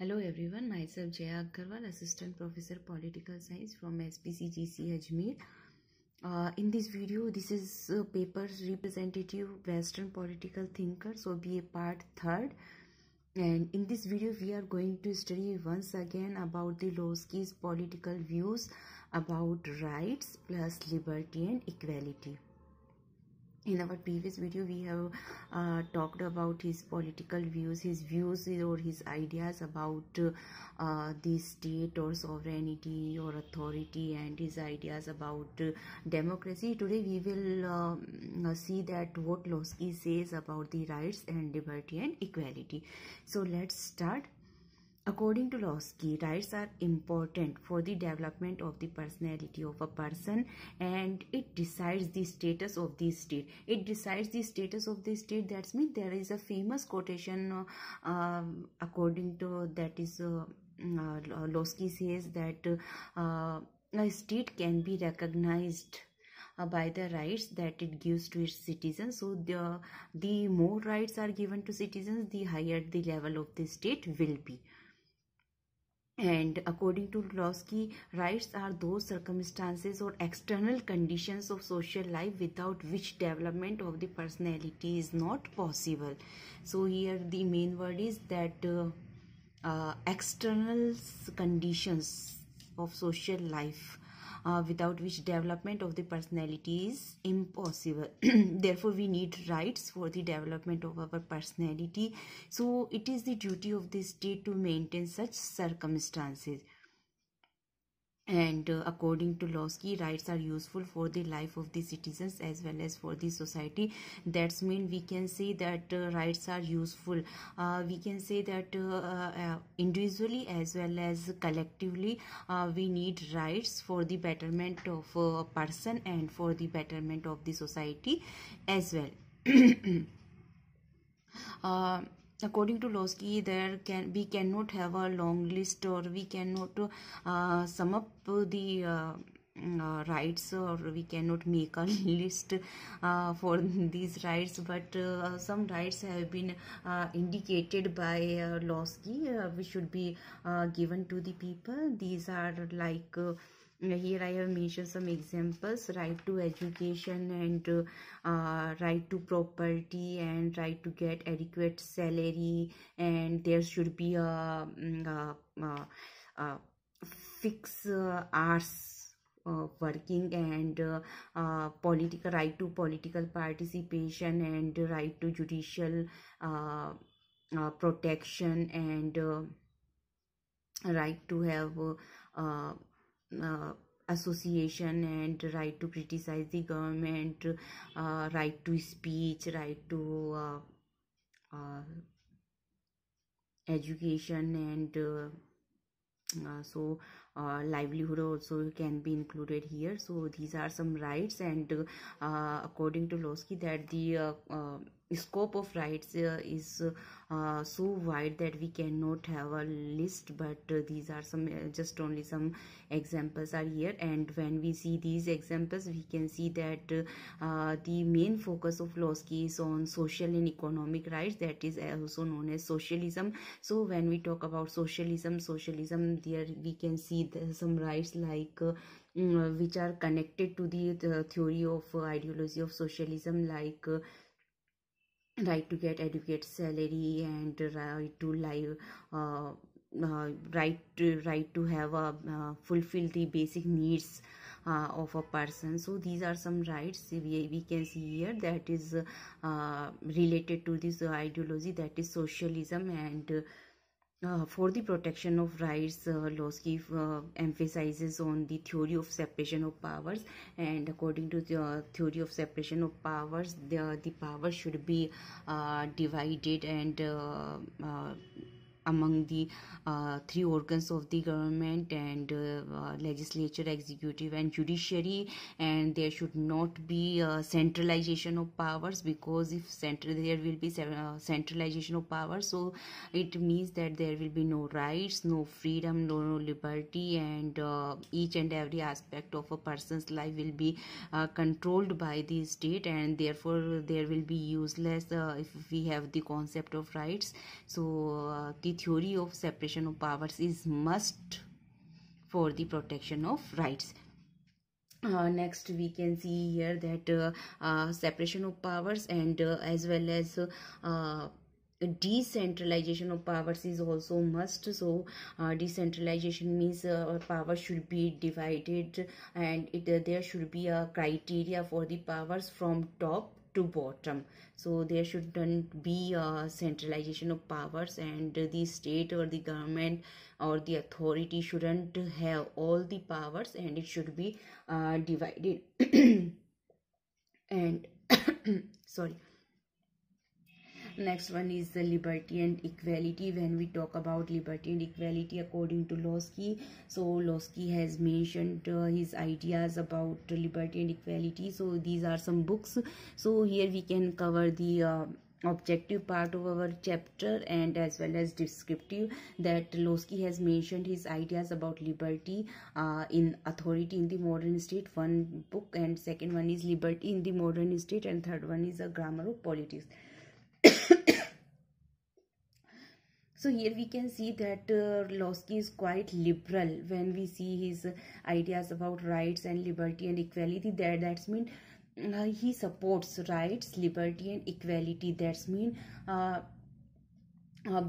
Hello everyone, myself Jaya Agarwal, Assistant Professor Political Science from SPCGC Ajmer. In this video, this is paper's representative Western political thinker, so be a part third. And in this video, we are going to study once again about the Lossky's political views about rights plus liberty and equality. In our previous video, we have talked about his political views, his views or his ideas about the state or sovereignty or authority, and his ideas about democracy. Today, we will see that what Lossky says about the rights and liberty and equality. So let's start. According to Lossky, rights are important for the development of the personality of a person, and it decides the status of the state. It decides the status of the state. That means there is a famous quotation according to that is Lossky says that a state can be recognized by the rights that it gives to its citizens. So the more rights are given to citizens, the higher the level of the state will be. And according to Lossky, rights are those circumstances or external conditions of social life without which development of the personality is not possible. So here the main word is that external conditions of social life without which development of the personality is impossible. Therefore, we need rights for the development of our personality. So, it is the duty of the state to maintain such circumstances. And according to Lossky, rights are useful for the life of the citizens as well as for the society. That's mean we can say that rights are useful. We can say that individually as well as collectively, we need rights for the betterment of a person and for the betterment of the society as well. According to Lossky, we cannot have a long list, or we cannot sum up the rights, or we cannot make a list for these rights, but some rights have been indicated by Lossky which should be given to the people. These are like here I have mentioned some examples: right to education, and right to property, and right to get adequate salary, and there should be a fixed hours working, and political right to political participation, and right to judicial protection, and right to have association, and right to criticize the government, right to speech, right to education, and livelihood also can be included here. So these are some rights, and according to Lossky, that the scope of rights is so wide that we cannot have a list, but these are some just only some examples are here. And when we see these examples, we can see that the main focus of Lossky is on social and economic rights, that is also known as socialism. So when we talk about socialism, there we can see some rights like which are connected to the theory of ideology of socialism, like right to get adequate salary, and right to live, right to have a fulfill the basic needs of a person. So these are some rights we can see here that is related to this ideology, that is socialism. And for the protection of rights, Lossky emphasizes on the theory of separation of powers. And according to the theory of separation of powers, the power should be divided and among the three organs of the government, and legislature, executive, and judiciary. And there should not be centralization of powers, because if there will be centralization of powers, so it means that there will be no rights, no freedom, no liberty, and each and every aspect of a person's life will be controlled by the state, and therefore there will be useless if we have the concept of rights. So the the theory of separation of powers is must for the protection of rights. Next we can see here that separation of powers and as well as decentralization of powers is also must. So decentralization means power should be divided, and there should be a criteria for the powers from top to bottom. So there shouldn't be a centralization of powers, and the state or the government or the authority shouldn't have all the powers, and it should be divided. And sorry. Next one is the liberty and equality. When we talk about liberty and equality according to Losky, so Losky has mentioned his ideas about liberty and equality. So these are some books. So here we can cover the objective part of our chapter and as well as descriptive, that Losky has mentioned his ideas about liberty in authority in the modern state, one book, and second one is liberty in the modern state, and third one is a grammar of politics. So here we can see that Losky is quite liberal when we see his ideas about rights and liberty and equality. That's mean he supports rights, liberty and equality. That's mean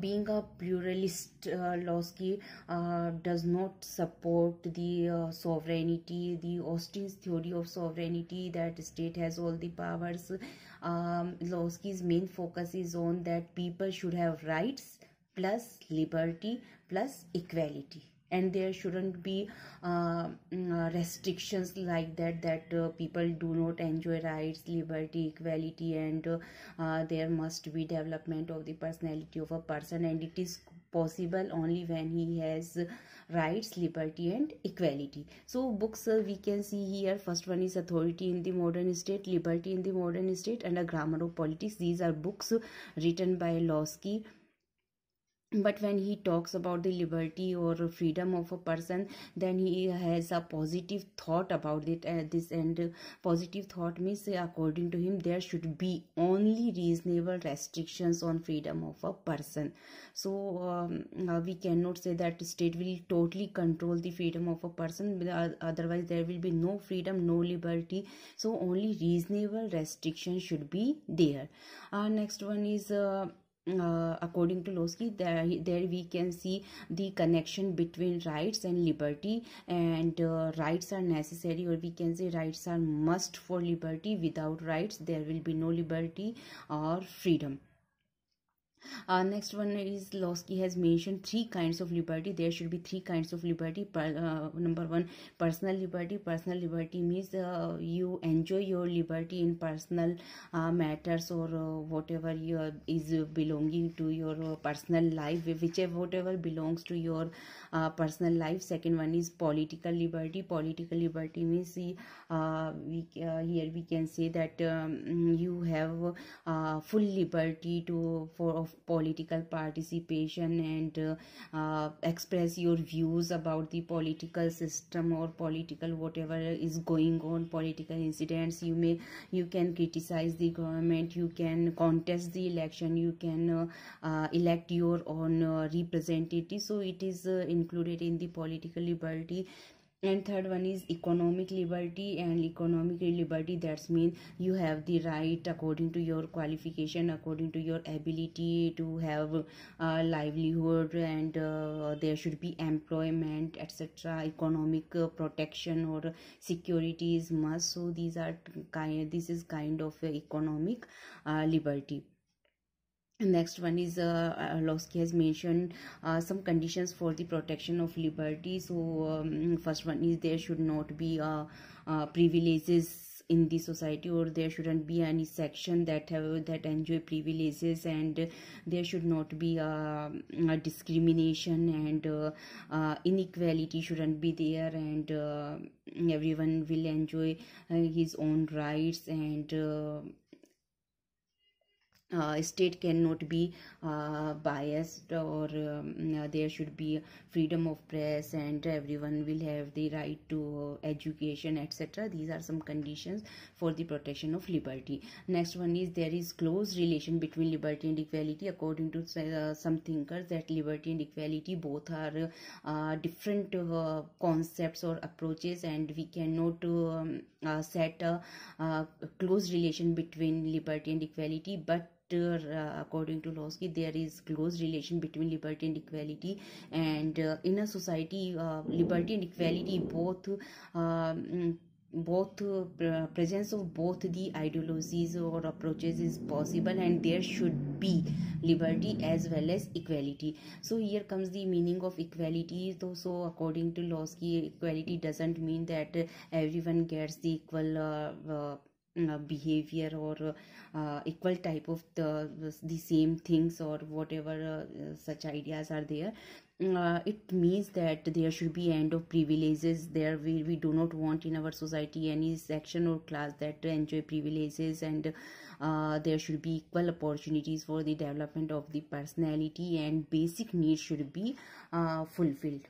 being a pluralist, Losky does not support the sovereignty, the Austin's theory of sovereignty, that state has all the powers. Losky's main focus is on that people should have rights plus liberty plus equality, and there shouldn't be restrictions like that people do not enjoy rights, liberty, equality, and there must be development of the personality of a person, and it is possible only when he has rights, liberty and equality. So books we can see here, first one is authority in the modern state, liberty in the modern state, and a grammar of politics. These are books written by Losky. But when he talks about the liberty or freedom of a person, then he has a positive thought about it. This and positive thought means, according to him, there should be only reasonable restrictions on freedom of a person. So we cannot say that the state will totally control the freedom of a person, otherwise there will be no freedom, no liberty. So only reasonable restrictions should be there. Next one is according to Losky, there we can see the connection between rights and liberty, and rights are necessary, or we can say rights are must for liberty. Without rights there will be no liberty or freedom. Next one is Losky has mentioned three kinds of liberty. There should be three kinds of liberty. Number one, personal liberty. Personal liberty means you enjoy your liberty in personal matters, or whatever is belonging to your personal life, whatever belongs to your personal life. Second one is political liberty. Political liberty means here we can say that you have full liberty of political participation, and express your views about the political system or political whatever is going on, political incidents. You can criticize the government, you can contest the election, you can elect your own representative. So it is included in the political liberty. And third one is economic liberty. And economic liberty, that's mean you have the right according to your qualification, according to your ability to have livelihood, and there should be employment, etc. Economic protection or security is must. So this is kind of economic liberty. Next one is Losky has mentioned some conditions for the protection of liberty. So first one is there should not be privileges in the society, or there shouldn't be any section that enjoy privileges, and there should not be a discrimination, and inequality shouldn't be there, and everyone will enjoy his own rights, and state cannot be biased, or there should be freedom of press, and everyone will have the right to education, etc. These are some conditions for the protection of liberty. Next one is, there is close relation between liberty and equality. According to some thinkers, that liberty and equality both are different concepts or approaches, and we cannot set a close relation between liberty and equality. But according to Losky, there is close relation between liberty and equality, and in a society, liberty and equality both presence of both the ideologies or approaches is possible, and there should be liberty as well as equality. So here comes the meaning of equality. So according to Losky, equality doesn't mean that everyone gets the equal behavior or equal type of the same things or whatever such ideas are there. It means that there should be end of privileges. There we do not want in our society any section or class that enjoy privileges, and there should be equal opportunities for the development of the personality, and basic needs should be fulfilled.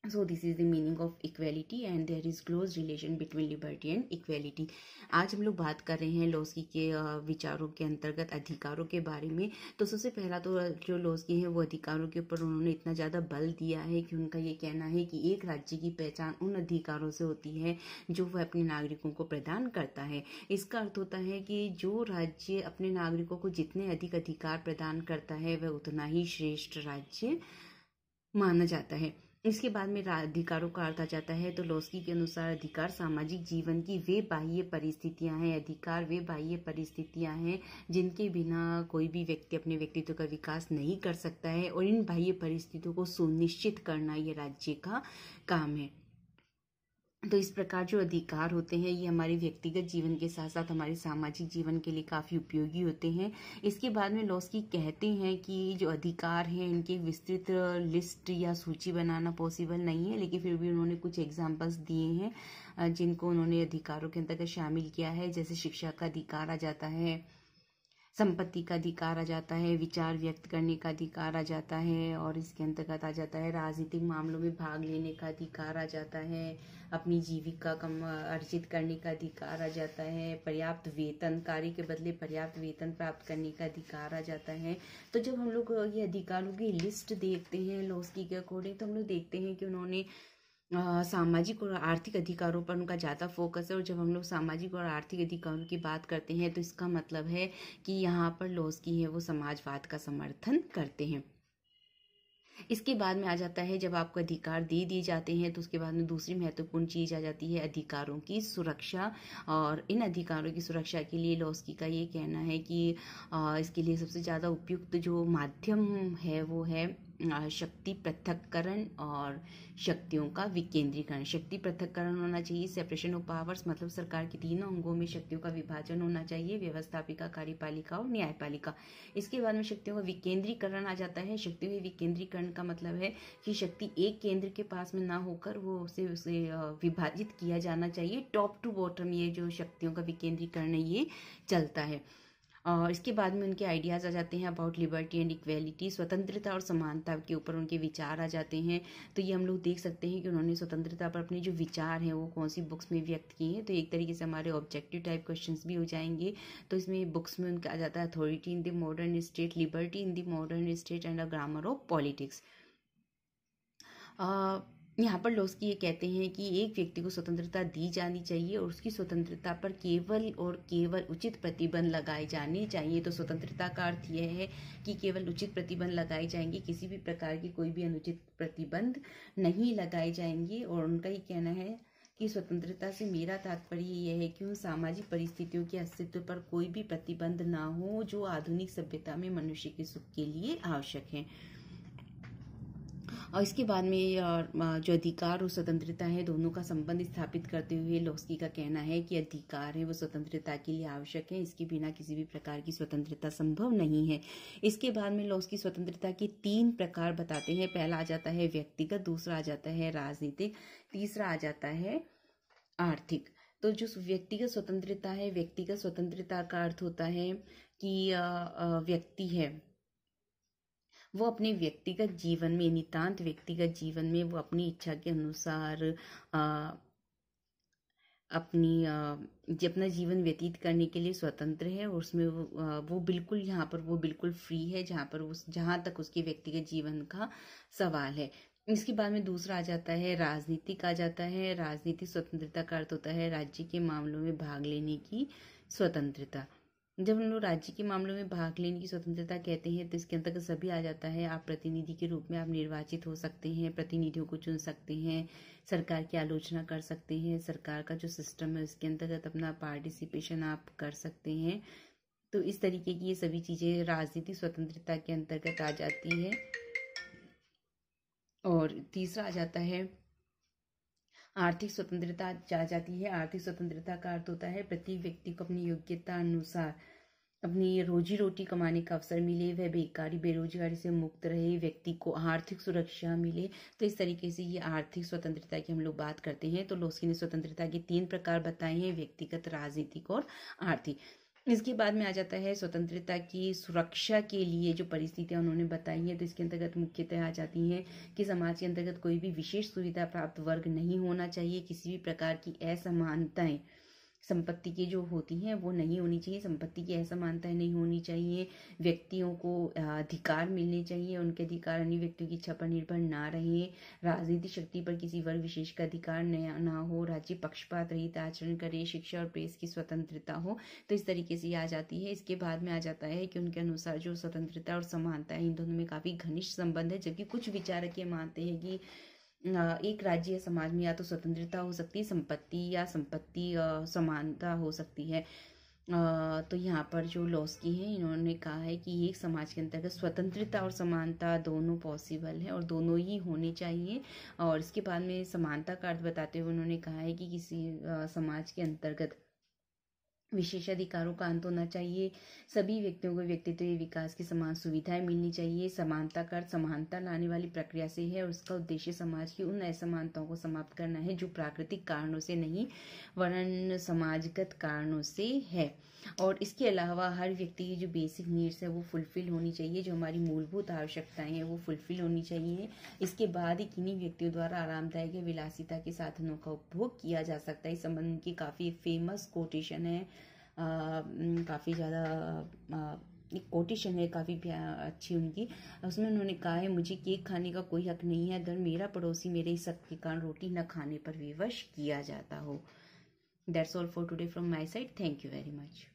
So this is the meaning of equality, and there is close relation between liberty and equality. आज हम लोग बात कर रहे हैं Laski के विचारों के अंतर्गत अधिकारों के बारे में। तो सबसे पहला तो जो लॉस्की है वो अधिकारों के ऊपर उन्होंने इतना ज़्यादा बल दिया है कि उनका ये कहना है कि एक राज्य की पहचान उन अधिकारों से होती है जो वह अपने नागरिकों को प्रदान करता है। इसका अर्थ होता है कि जो राज्य अपने नागरिकों को जितने अधिक अधिकार प्रदान करता है वह उतना ही श्रेष्ठ राज्य माना जाता है। इसके बाद में अधिकारों का अर्थ आ जाता है। तो लॉस्की के अनुसार अधिकार सामाजिक जीवन की वे बाह्य परिस्थितियां हैं। अधिकार वे बाह्य परिस्थितियां हैं जिनके बिना कोई भी व्यक्ति अपने व्यक्तित्व का विकास नहीं कर सकता है, और इन बाह्य परिस्थितियों को सुनिश्चित करना ये राज्य का काम है। तो इस प्रकार जो अधिकार होते हैं ये हमारे व्यक्तिगत जीवन के साथ साथ हमारे सामाजिक जीवन के लिए काफ़ी उपयोगी होते हैं। इसके बाद में लॉस्की कहते हैं कि जो अधिकार हैं इनकी विस्तृत लिस्ट या सूची बनाना पॉसिबल नहीं है, लेकिन फिर भी उन्होंने कुछ एग्जांपल्स दिए हैं जिनको उन्होंने अधिकारों के अंतर्गत शामिल किया है। जैसे शिक्षा का अधिकार आ जाता है, संपत्ति का अधिकार आ जाता है, विचार व्यक्त करने का अधिकार आ जाता है, और इसके अंतर्गत आ जाता है राजनीतिक मामलों में भाग लेने का अधिकार आ जाता है, अपनी जीविका अर्जित करने का अधिकार आ जाता है, पर्याप्त वेतन, कार्य के बदले पर्याप्त वेतन प्राप्त करने का अधिकार आ जाता है। तो जब हम लोग ये अधिकारों की लिस्ट देखते हैं लॉस्की के अकॉर्डिंग, तो हम लोग देखते हैं कि उन्होंने सामाजिक और आर्थिक अधिकारों पर उनका ज़्यादा फोकस है। और जब हम लोग सामाजिक और आर्थिक अधिकारों की बात करते हैं तो इसका मतलब है कि यहाँ पर लॉस्की है वो समाजवाद का समर्थन करते हैं। इसके बाद में आ जाता है, जब आपको अधिकार दे दिए जाते हैं तो उसके बाद में दूसरी महत्वपूर्ण चीज़ आ जाती है अधिकारों की सुरक्षा। और इन अधिकारों की सुरक्षा के लिए लॉस्की का ये कहना है कि इसके लिए सबसे ज़्यादा उपयुक्त जो माध्यम है वो है शक्ति पृथक्करण और शक्तियों का विकेंद्रीकरण। शक्ति पृथक्करण होना चाहिए, सेपरेशन ऑफ पावर्स, मतलब सरकार के तीनों अंगों में शक्तियों का विभाजन होना चाहिए, व्यवस्थापिका, कार्यपालिका और न्यायपालिका। इसके बाद में शक्तियों का विकेंद्रीकरण आ जाता है। शक्तियों के विकेंद्रीकरण का मतलब है कि शक्ति एक केंद्र के पास में ना होकर वो उसे विभाजित किया जाना चाहिए। टॉप टू बॉटम ये जो शक्तियों का विकेंद्रीकरण है ये चलता है। और इसके बाद में उनके आइडियाज़ आ जाते हैं अबाउट लिबर्टी एंड इक्वेलिटी, स्वतंत्रता और समानता के ऊपर उनके विचार आ जाते हैं। तो ये हम लोग देख सकते हैं कि उन्होंने स्वतंत्रता पर अपने जो विचार हैं वो कौन सी बुक्स में व्यक्त किए हैं। तो एक तरीके से हमारे ऑब्जेक्टिव टाइप क्वेश्चंस भी हो जाएंगे। तो इसमें बुक्स में उनका आ जाता है authority in the modern state, liberty in the modern state and a grammar of politics. यहाँ पर लॉस्की ये कहते हैं कि एक व्यक्ति को स्वतंत्रता दी जानी चाहिए और उसकी स्वतंत्रता पर केवल और केवल उचित प्रतिबंध लगाए जाने चाहिए। तो स्वतंत्रता का अर्थ यह है कि केवल उचित प्रतिबंध लगाए जाएंगे, किसी भी प्रकार की कोई भी अनुचित प्रतिबंध नहीं लगाए जाएंगे। और उनका ये कहना है कि स्वतंत्रता से मेरा तात्पर्य यह है कि उन सामाजिक परिस्थितियों के अस्तित्व पर कोई भी प्रतिबंध ना हो जो आधुनिक सभ्यता में मनुष्य के सुख के लिए आवश्यक है। और इसके बाद में जो अधिकार और स्वतंत्रता है दोनों का संबंध स्थापित करते हुए लॉस्की का कहना है कि अधिकार है वो स्वतंत्रता के लिए आवश्यक है, इसके बिना किसी भी प्रकार की स्वतंत्रता संभव नहीं है। इसके बाद में लॉस्की स्वतंत्रता के 3 प्रकार बताते हैं। पहला आ जाता है व्यक्तिगत, दूसरा आ जाता है राजनीतिक, तीसरा आ जाता है आर्थिक। तो जो व्यक्तिगत स्वतंत्रता है, व्यक्तिगत स्वतंत्रता का अर्थ होता है कि व्यक्ति है वो अपने व्यक्तिगत जीवन में, नितांत व्यक्तिगत जीवन में वो अपनी इच्छा के अनुसार अपना जीवन व्यतीत करने के लिए स्वतंत्र है, और उसमें वो बिल्कुल यहाँ पर वो बिल्कुल फ्री है, जहाँ तक उसके व्यक्तिगत जीवन का सवाल है। इसके बाद में दूसरा आ जाता है राजनीतिक आ जाता है। राजनीतिक स्वतंत्रता का अर्थ होता है राज्य के मामलों में भाग लेने की स्वतंत्रता। जब हम लोग राज्य के मामलों में भाग लेने की स्वतंत्रता कहते हैं तो इसके अंतर्गत सभी आ जाता है। आप प्रतिनिधि के रूप में आप निर्वाचित हो सकते हैं, प्रतिनिधियों को चुन सकते हैं, सरकार की आलोचना कर सकते हैं, सरकार का जो सिस्टम है उसके अंतर्गत अपना पार्टिसिपेशन आप कर सकते हैं। तो इस तरीके की ये सभी चीजें राजनीतिक स्वतंत्रता के अंतर्गत आ जाती है। और तीसरा आ जाता है आर्थिक स्वतंत्रता आ जाती है। आर्थिक स्वतंत्रता का अर्थ होता है प्रत्येक व्यक्ति को अपनी योग्यता अनुसार अपनी रोजी रोटी कमाने का अवसर मिले, वह बेरोजगारी से मुक्त रहे, व्यक्ति को आर्थिक सुरक्षा मिले। तो इस तरीके से ये आर्थिक स्वतंत्रता की हम लोग बात करते हैं। तो लोस्की ने स्वतंत्रता के 3 प्रकार बताए हैं, व्यक्तिगत, राजनीतिक और आर्थिक। इसके बाद में आ जाता है स्वतंत्रता की सुरक्षा के लिए जो परिस्थितियां उन्होंने बताई हैं। तो इसके अंतर्गत मुख्यतः आ जाती हैं कि समाज के अंतर्गत कोई भी विशेष सुविधा प्राप्त वर्ग नहीं होना चाहिए, किसी भी प्रकार की असमानताएं संपत्ति की जो होती हैं वो नहीं होनी चाहिए, संपत्ति की असमानताएं नहीं होनी चाहिए, व्यक्तियों को अधिकार मिलने चाहिए, उनके अधिकार अन्य व्यक्तियों की इच्छा पर निर्भर ना रहे, राजनीतिक शक्ति पर किसी वर्ग विशेष का अधिकार ना हो, राज्य पक्षपात रहित आचरण करे, शिक्षा और प्रेस की स्वतंत्रता हो। तो इस तरीके से आ जाती है। इसके बाद में आ जाता है कि उनके अनुसार जो स्वतंत्रता और समानता है इन दोनों में काफी घनिष्ठ संबंध है, जबकि कुछ विचारक ये मानते हैं कि एक राज्य या समाज में या तो स्वतंत्रता हो सकती है, संपत्ति समानता हो सकती है। तो यहाँ पर जो लोस्की है इन्होंने कहा है कि एक समाज के अंतर्गत स्वतंत्रता और समानता दोनों पॉसिबल है और दोनों ही होने चाहिए। और इसके बाद में समानता का अर्थ बताते हुए उन्होंने कहा है कि किसी समाज के अंतर्गत विशेषाधिकारों का अंत होना चाहिए, सभी व्यक्तियों को व्यक्तित्व विकास की समान सुविधाएं मिलनी चाहिए। समानता का अर्थ समानता लाने वाली प्रक्रिया से है और उसका उद्देश्य समाज की उन असमानताओं को समाप्त करना है जो प्राकृतिक कारणों से नहीं वरन समाजगत कारणों से है। और इसके अलावा हर व्यक्ति की जो बेसिक नीड्स है वो फुलफिल होनी चाहिए, जो हमारी मूलभूत आवश्यकताएं हैं वो फुलफिल होनी चाहिए। इसके बाद ही किन्हीं व्यक्तियों द्वारा आरामदायक या विलासिता के साधनों का उपभोग किया जा सकता है। इस संबंध की काफ़ी फेमस कोटेशन है, काफ़ी ज़्यादा एक कोटेशन है काफ़ी अच्छी उनकी। उसमें उन्होंने कहा है मुझे केक खाने का कोई हक नहीं है अगर मेरा पड़ोसी मेरे इस हक के कारण रोटी न खाने पर विवश किया जाता हो। That's all for today from my side. Thank you very much.